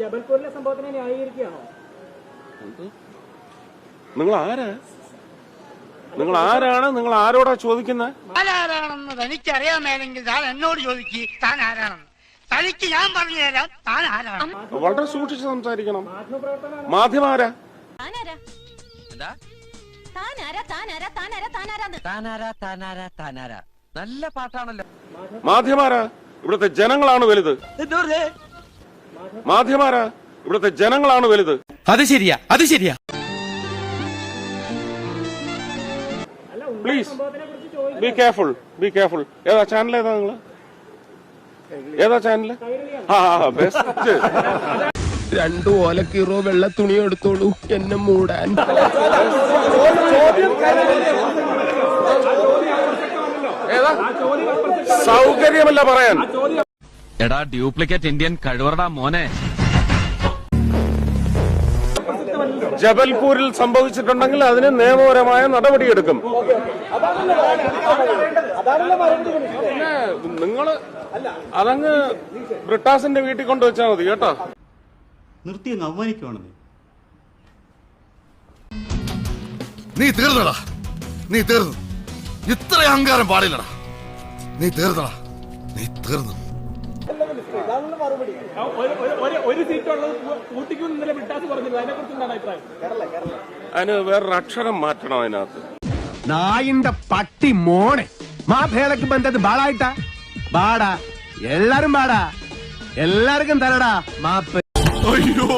ജബൽപൂരിലെ സംഭവത്തിനെ ന്യായീകരിക്കുകയാണോ? നിങ്ങൾ ആരാ? നിങ്ങൾ ആരാണ്? നിങ്ങൾ ആരോടാ ചോദിക്കുന്നത്? ആരാണെന്ന് തനിക്കറിയാമേലെങ്കിൽ താൻ എന്നോട് ചോദിക്ക്, താൻ ആരാണെന്ന്. തനിക്ക് ഞാൻ പറഞ്ഞു തരാം താൻ ആരാണ്. വളരെ സൂക്ഷിച്ച് സംസാരിക്കണം. മാധ്യമാരാ? നല്ല പാട്ടാണല്ലോ. മാധ്യമാരാ? ഇവിടുത്തെ ജനങ്ങളാണ് വലുത്. മാധ്യമാരാ? ഇവിടുത്തെ ജനങ്ങളാണ് വലുത്. അത് ശരിയാ, അത് ശരിയാ. Please be careful, be careful. ഏതാ ചാനൽ? ഏതാ നിങ്ങള്? ഏതാ ചാനല്? ബെസ്റ്റ്. 2 ഓലക്കീറോ വെള്ള തുണി എടുത്തോളൂ എന്നെ മൂടാൻ. ഏതാ? സൗകര്യമല്ല പറയാൻ. എടാ ഡ്യൂപ്ലിക്കേറ്റ് ഇന്ത്യൻ കഴിവറടാ മോനെ. ജബൽപൂരിൽ സംഭവിച്ചിട്ടുണ്ടെങ്കിൽ അതിന് നിയമപരമായ നടപടിയെടുക്കും. പിന്നെ നിങ്ങള് അതങ്ങ് ബ്രിട്ടാസിന്റെ വീട്ടിൽ കൊണ്ടുവച്ചാൽ മതി കേട്ടോ. നിർത്തി അങ്ങ് അവമാനിക്കുവാണെന്ന്. നീ തീർന്നടാ, നീ തീർന്നു. ഇത്ര അഹങ്കാരം പാടില്ലടാ. നീ തീർന്നടാ, നീ തീർന്നു. അതിന് വേറൊരു അക്ഷരം മാറ്റണം അതിനകത്ത്. നായിന്റെ പട്ടി മോണെ മാഭേളക്ക് ബന്ധത് ബാളായിട്ടാ ബാടാ. എല്ലാരും ബാടാ, എല്ലാവർക്കും തരടാ മാപ്പ്. അയ്യോ